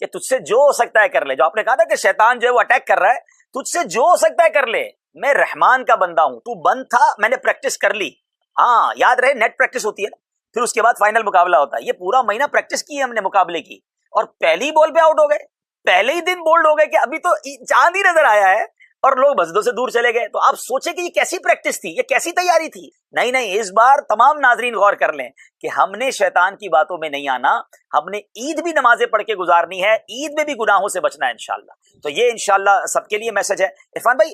کہ تجھ سے جو ہو سکتا ہے کر لے. جو آپ نے کہا تھا کہ شیطان جو ہے وہ اٹیک کر رہا ہے, تجھ سے جو ہو سکتا ہے کر لے, میں رحمان کا بندہ ہوں, تو بند تھا, میں نے پریکٹس کر لی. ہاں یاد رہے, نیٹ پریکٹس ہوتی ہے نا, پھر اس کے بعد فائنل مقابلہ ہوتا ہے. یہ پورا مہینہ پریکٹس کی ہے ہم نے مقابلے کی, اور پہلی بال پہ آؤٹ ہو گئے, پہلے ہی دن بولڈ ہو گئے کہ ابھی تو چاند ہی نظر آیا ہے, اور لوگ مسجدوں سے دور چلے گئے. تو آپ سوچیں کہ یہ کیسی پریکٹس تھی, یہ کیسی تیاری تھی. نہیں نہیں, اس بار تمام ناظرین غور کر لیں کہ ہم نے شیطان کی باتوں میں نہیں آنا, ہم نے عید بھی نمازیں پڑھ کے گزارنی ہے, عید میں بھی گناہوں سے بچنا ہے انشاءاللہ. تو یہ انشاءاللہ سب کے لیے میسج ہے. عرفان بھائی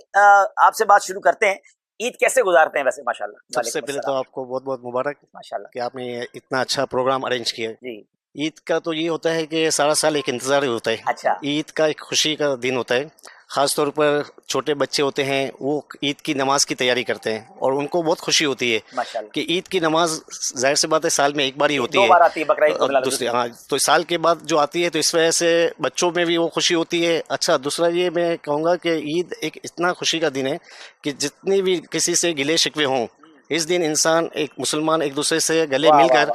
آپ سے بات شروع کرتے ہیں, عید کیسے گزارتے ہیں ویسے ماشاءاللہ؟ سب سے پہلے تو آپ کو بہت بہت مبارک ماشاءاللہ کہ آپ نے اتنا اچھا پروگرام ارینج کیا. جی. عید کا تو یہ ہوتا ہے کہ سارا سال ایک انتظار ہوتا ہے. اچھا. عید کا ایک خوشی کا دن ہوتا ہے, خاص طور پر چھوٹے بچے ہوتے ہیں وہ عید کی نماز کی تیاری کرتے ہیں, اور ان کو بہت خوشی ہوتی ہے ماشاءاللہ کہ عید کی نماز ظاہر سی بات ہے سال میں ایک بار ہی ہوتی دو ہے, بار آتی ہے بقرعید کو ملا دوسری ہاں تو سال کے بعد جو آتی ہے, تو اس وجہ سے بچوں میں بھی وہ خوشی ہوتی ہے. اچھا دوسرا یہ میں کہوں گا کہ عید ایک اتنا خوشی کا دن ہے کہ جتنی بھی کسی سے گلے شکوے ہوں, اس دن انسان ایک مسلمان ایک دوسرے سے گلے مل کر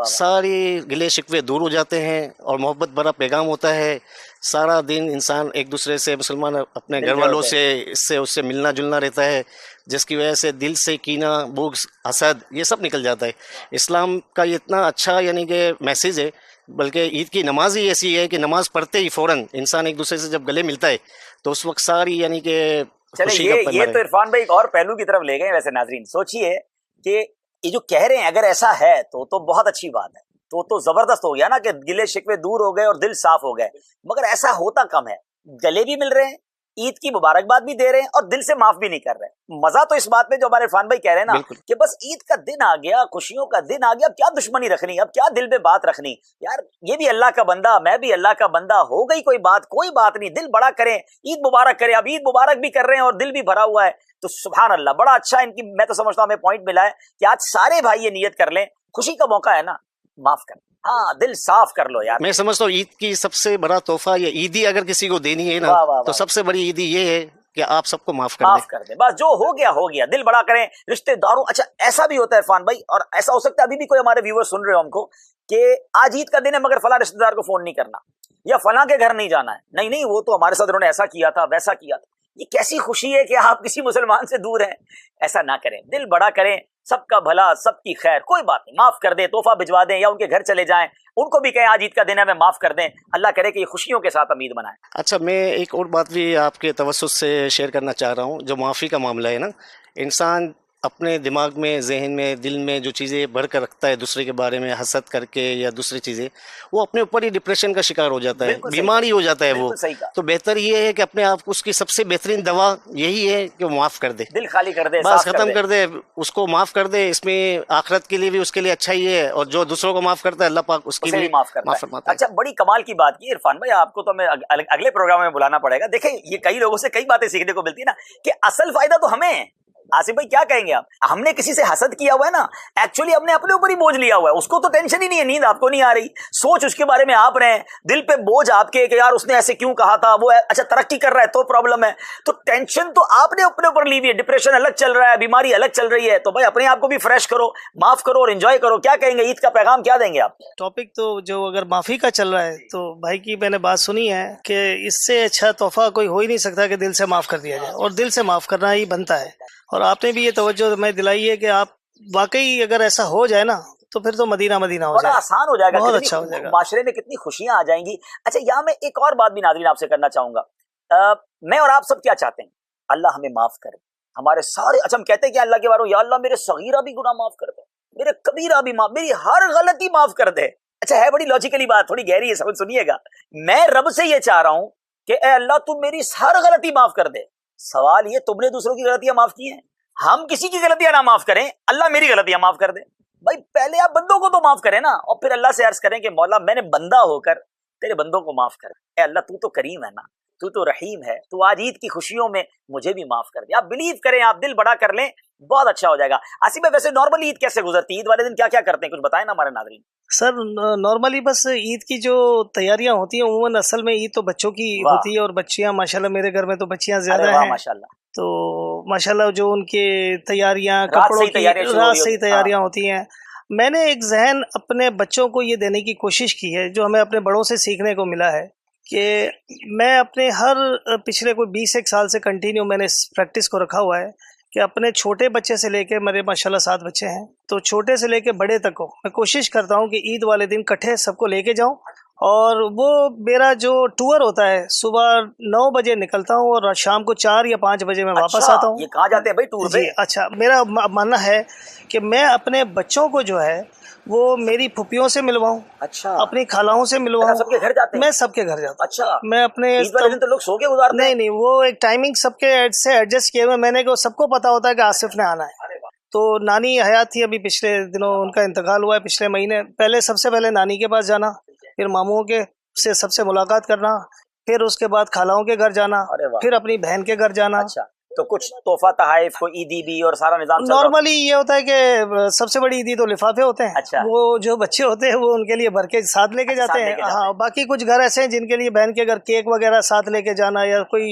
ساری گلے شکوے دور ہو جاتے ہیں, اور محبت بھرا پیغام ہوتا ہے. سارا دن انسان ایک دوسرے سے مسلمان اپنے گھر والوں سے اس سے ملنا جلنا رہتا ہے, جس کی وجہ سے دل سے کینہ, بغض, حسد یہ سب نکل جاتا ہے. اسلام کا یہ اتنا اچھا یعنی کہ میسیج ہے. بلکہ عید کی نماز ہی ایسی ہے کہ نماز پڑھتے ہی فوراً انسان ایک دوسرے سے جب گلے ملتا ہے تو اس وقت ساری یعنی کہ خوشی کا چلے, یہ تو عرفان بھائی ایک اور پہلو کی طرف لے گئے. ویسے ناظرین سوچئے کہ یہ جو کہہ رہے ہیں اگر ایسا ہے تو بہت اچھی بات ہے, تو زبردست ہو گیا نا کہ گلے شکوے دور ہو گئے اور دل صاف ہو گئے. مگر ایسا ہوتا کم ہے, گلے بھی مل رہے ہیں, عید کی مبارکباد بھی دے رہے ہیں, اور دل سے معاف بھی نہیں کر رہے. مزہ تو اس بات میں جو ہمارے عرفان بھائی کہہ رہے ہیں نا کہ بس عید کا دن آ گیا, خوشیوں کا دن آ گیا, اب کیا دشمنی رکھنی, اب کیا دل پہ بات رکھنی. یار یہ بھی اللہ کا بندہ, میں بھی اللہ کا بندہ, ہو گئی کوئی بات نہیں, دل بڑا کریں, عید مبارک کریں. اب عید مبارک بھی کر رہے ہیں اور دل بھی بھرا ہوا ہے, تو سبحان اللہ بڑا اچھا ان کی, میں تو سمجھتا ہوں ہمیں پوائنٹ ملا ہے کہ آج سارے بھائی یہ نیت کر لیں, خوشی کا موقع ہے نا, معاف کر, ہاں دل صاف کر لو یار. میں سمجھتا ہوں عید کی سب سے بڑا تحفہ یا عیدی اگر کسی کو دینی ہے نا, تو سب سے بڑی عیدی یہ ہے کہ آپ سب کو معاف کر دیں. بس جو ہو گیا, دل بڑا کریں, رشتے داروں. اچھا ایسا بھی ہوتا ہے عرفان بھائی, اور ایسا ہو سکتا ہے ابھی بھی کوئی ہمارے ویور سن رہے ہو ہم کو, کہ آج عید کا دن ہے مگر فلاں رشتے دار کو فون نہیں کرنا, یا فلاں کے گھر نہیں جانا ہے. نہیں وہ تو ہمارے ساتھ انہوں نے ایسا کیا تھا ویسا کیا تھا. یہ کیسی خوشی ہے کہ آپ کسی مسلمان سے دور ہیں. ایسا نہ کریں, دل بڑا کریں, سب کا بھلا, سب کی خیر, کوئی بات نہیں, معاف کر دیں, تحفہ بھجوا دیں, یا ان کے گھر چلے جائیں, ان کو بھی کہیں آج عید کا دن ہے میں معاف کر دیں. اللہ کرے کہ یہ خوشیوں کے ساتھ عید منائیں. اچھا میں ایک اور بات بھی آپ کے توسط سے شیئر کرنا چاہ رہا ہوں. جو معافی کا معاملہ ہے نا, انسان اپنے دماغ میں, ذہن میں, دل میں جو چیزیں بھر کر رکھتا ہے دوسرے کے بارے میں, حسد کر کے یا دوسری چیزیں, وہ اپنے اوپر ہی ڈپریشن کا شکار ہو جاتا ہے, بیماری ہو جاتا ہے وہ. تو بہتر یہ ہے کہ اپنے آپ کو, اس کی سب سے بہترین دوا یہی ہے کہ وہ معاف کر دے, دل خالی کر دے, بس ختم کر دے, اس کو معاف کر دے. اس میں آخرت کے لیے بھی اس کے لیے اچھا ہی ہے, اور جو دوسروں کو معاف کرتا ہے اللہ پاک اس کی بھی معاف فرماتا ہے. اچھا بڑی کمال کی بات کی عرفان بھائی, آپ کو تو ہمیں اگلے پروگرام میں بلانا پڑے گا. دیکھیں یہ کئی لوگوں سے کئی باتیں سیکھنے کو ملتی ہے نا, کہ اصل فائدہ تو ہمیں ہے. آصف بھائی کیا کہیں گے آپ, ہم نے کسی سے حسد کیا ہوا ہے نا, ایکچولی ہم نے اپنے اوپر ہی بوجھ لیا ہوا ہے. اس کو تو ٹینشن ہی نہیں ہے, نیند آپ کو نہیں آ رہی, سوچ اس کے بارے میں آپ رہے ہیں, دل پہ بوجھ آپ کے کہ یار اس نے ایسے کیوں کہا تھا, وہ اچھا ترقی کر رہا ہے تو پرابلم ہے. تو ٹینشن تو آپ نے اپنے اوپر لی ہوئی ہے, ڈپریشن الگ چل رہا ہے, بیماری الگ چل رہی ہے. تو بھائی اپنے آپ کو بھی فریش کرو, معاف کرو اور انجوائے کرو. کیا کہیں گے, عید کا پیغام کیا دیں گے آپ؟ ٹاپک تو جو اگر معافی کا چل رہا ہے, تو بھائی کی میں نے بات سنی ہے کہ اس سے اچھا تحفہ کوئی ہو ہی نہیں سکتا کہ دل سے معاف کر دیا جائے, اور دل سے معاف کرنا ہی بنتا ہے. اور آپ نے بھی یہ توجہ میں دلائی ہے کہ آپ واقعی اگر ایسا ہو جائے نا, تو پھر تو مدینہ ہو جائے, بڑا آسان ہو جائے گا, بہت اچھا ہو جائے گا, معاشرے میں کتنی خوشیاں آ جائیں گی. اچھا یہاں میں ایک اور بات بھی ناظرین آپ سے کرنا چاہوں گا. میں اور آپ سب کیا چاہتے ہیں, اللہ ہمیں معاف کرے, ہمارے سارے. اچھا ہم کہتے ہیں کہ اللہ کے بارے میں, یا اللہ میرے صغیرہ بھی گناہ معاف کر دے, میرے کبیرہ بھی معاف, میری ہر غلطی معاف کر دے. اچھا ہے بڑی لاجیکلی بات, تھوڑی گہری ہے, سمجھ سنیے گا. میں رب سے یہ چاہ رہا ہوں کہ اے اللہ تو میری ہر غلطی معاف کر دے. سوال یہ, تم نے دوسروں کی غلطیاں معاف کی ہیں, ہم کسی کی غلطیاں نہ معاف کریں, اللہ میری غلطیاں معاف کر دے. بھائی پہلے آپ بندوں کو تو معاف کریں نا, اور پھر اللہ سے عرض کریں کہ مولا میں نے بندہ ہو کر تیرے بندوں کو معاف کر. اے اللہ تو کریم ہے نا, تو رحیم ہے, تو آج عید کی خوشیوں میں مجھے بھی معاف کر دے. آپ بلیو کریں, آپ دل بڑا کر لیں, بہت اچھا ہو جائے گا. آصف بھائی ویسے نارملی عید کیسے گزرتی ہے, عید والے دن کیا کیا کرتے ہیں, کچھ بتائیں نا ہمارے ناظرین. سر نارملی بس عید کی جو تیاریاں ہوتی ہیں, عموماً اصل میں عید تو بچوں کی ہوتی ہے, اور بچیاں ماشاءاللہ میرے گھر میں تو بچیاں زیادہ ہیں ماشاءاللہ, تو ماشاءاللہ جو ان کے تیاریاں, کپڑوں کی رات سے ہی تیاریاں ہوتی ہیں. میں نے ایک ذہن اپنے بچوں کو یہ دینے کی کوشش کی ہے جو ہمیں اپنے بڑوں سے سیکھنے کو ملا ہے, کہ میں اپنے ہر پچھلے کوئی 20 سال سے کنٹینیو میں نے اس پریکٹس کو رکھا ہوا ہے کہ اپنے چھوٹے بچے سے لے کے میرے ماشاءاللہ 7 بچے ہیں، تو چھوٹے سے لے کے بڑے تک کو میں کوشش کرتا ہوں کہ عید والے دن کٹھے سب کو لے کے جاؤں، اور وہ میرا جو ٹور ہوتا ہے صبح 9 بجے نکلتا ہوں اور شام کو 4 یا 5 بجے میں واپس اچھا، آتا ہوں۔ یہ کہاں جاتے ہیں بھائی ٹور پہ؟ جی اچھا، میرا ماننا ہے کہ میں اپنے بچوں کو جو ہے وہ میری پھوپھیوں سے ملواؤں، اچھا، اپنی خالوں سے ملواؤں، سب کے گھر جاتے ہیں؟ میں سب کے گھر جاتا ہوں۔ اچھا، میں اپنے عید والے دن تو لوگ سو کے گزارتے ہیں؟ نہیں، وہ ایک ٹائمنگ سب کے سے ایڈجسٹ کیے ہوئے، میں نے سب کو پتا ہوتا ہے کہ آصف نے آنا ہے۔ تو نانی حیات تھی، ابھی پچھلے دنوں ان کا انتقال ہوا ہے، پچھلے مہینے۔ پہلے سب سے پہلے نانی کے پاس جانا، پھر ماموں کے سے سب سے ملاقات کرنا، پھر اس کے بعد خالاؤں کے گھر جانا، پھر اپنی بہن کے گھر جانا۔ اچھا، تو کچھ تحفہ تحائف کو عیدی بھی اور سارا نظام چل رہا ہوتا نارملی یہ ہوتا ہے کہ سب سے بڑی عیدی تو لفافے ہوتے ہیں، اچھا۔ وہ جو بچے ہوتے ہیں وہ ان کے لیے بھر کے ساتھ لے کے جاتے ہیں۔ ہاں، باقی کچھ گھر ایسے ہیں جن کے لیے بہن کے گھر کیک وغیرہ ساتھ لے کے جانا یا کوئی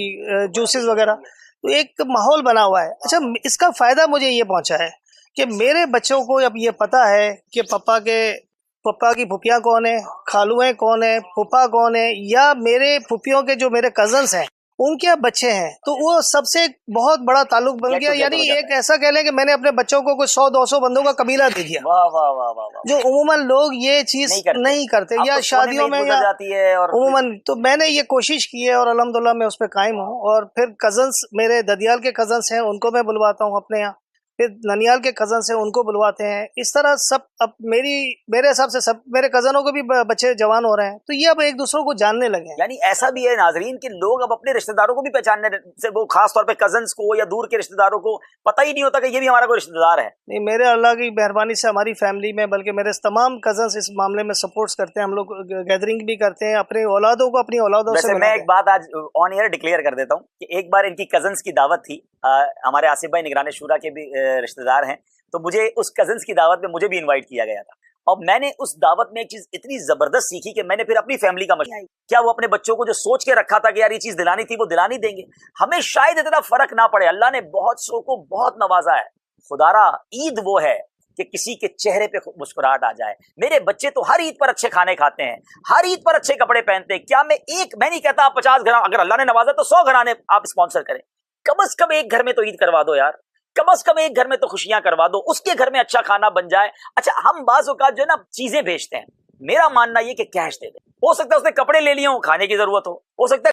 جوسز وغیرہ، تو ایک ماحول بنا ہوا ہے۔ اچھا، اس کا فائدہ مجھے یہ پہنچا ہے کہ میرے بچوں کو اب یہ پتا ہے کہ پپا کی پھوپھیاں کون ہیں، خالویں کون ہیں، پھوپھا کون ہے، یا میرے پھوپھیوں کے جو میرے کزنس ہیں ان کے بچے ہیں، تو وہ سب سے بہت بڑا تعلق بن گیا۔ یعنی ایک ایسا کہہ لیں کہ میں نے اپنے بچوں کو کوئی 100-200 بندوں کا قبیلہ دے دیا، واہ واہ واہ واہ واہ، جو عموماً لوگ یہ چیز نہیں کرتے، اب یا تو سونے شادیوں میں عید یا گزر جاتی ہے اور عموماً۔ تو میں نے یہ کوشش کی ہے اور الحمدللہ میں اس پہ قائم ہوں، اور پھر کزنس میرے ددیال کے کزنس ہیں ان کو میں بلواتا ہوں اپنے یہاں، پھر ننیال کے کزنس ہیں ان کو بلواتے ہیں، اس طرح سب۔ اب میرے حساب سے سب میرے کزنوں کو بھی بچے جوان ہو رہے ہیں، تو یہ اب ایک دوسروں کو جاننے لگے ہیں۔ یعنی ایسا بھی ہے ناظرین کہ لوگ اب اپنے رشتہ داروں کو بھی پہچاننے سے، وہ خاص طور پہ کزنس کو یا دور کے رشتہ داروں کو پتہ ہی نہیں ہوتا کہ یہ بھی ہمارا کوئی رشتہ دار ہے۔ نہیں، میرے اللہ کی مہربانی سے ہماری فیملی میں، بلکہ میرے تمام کزنس اس معاملے میں سپورٹس کرتے ہیں، ہم لوگ گیدرنگ بھی کرتے ہیں اپنے اولادوں کو اپنی اولادوں سے ویسے میں ایک بات آج آن ایئر ڈکلیئر کر دیتا ہوں کہ ایک بار ان کی کزنس کی دعوت تھی، ہمارے آصف بھائی نگران شورا کے بھی رشتہ دار ہیں، تو مجھے اس کزنس کی دعوت میں مجھے بھی انوائٹ کیا گیا تھا، اور میں نے اس دعوت میں ایک چیز اتنی زبردست سیکھی کہ میں نے پھر اپنی فیملی کا مشورہ کیا وہ اپنے بچوں کو جو سوچ کے رکھا تھا کہ یار یہ چیز دلانی تھی وہ دلانی دیں گے، ہمیں شاید اتنا فرق نہ پڑے، اللہ نے بہت سو کو بہت نوازا ہے، خدارا عید وہ ہے کہ کسی کے چہرے پہ مسکراہٹ آ جائے۔ میرے بچے تو ہر عید پر اچھے کھانے کھاتے ہیں، ہر عید پر اچھے کپڑے پہنتے ہیں، کیا میں نہیں کہتا آپ 50 گھر، اگر اللہ نے نوازا تو 100 گھرانے آپ اسپانسر کریں، کم از کم ایک گھر میں تو عید کروا دو یار، کم از کم ایک گھر میں تو خوشیاں کروا دو، اس کے گھر میں اچھا کھانا بن جائے۔ اچھا، ہم بعض اوقات جو ہے نا چیزیں بھیجتے ہیں، میرا ماننا یہ کہ کیش دے دیں، ہو سکتا ہے اس نے کپڑے لے لیے ہوں، کھانے کی ضرورت ہو سکتا ہے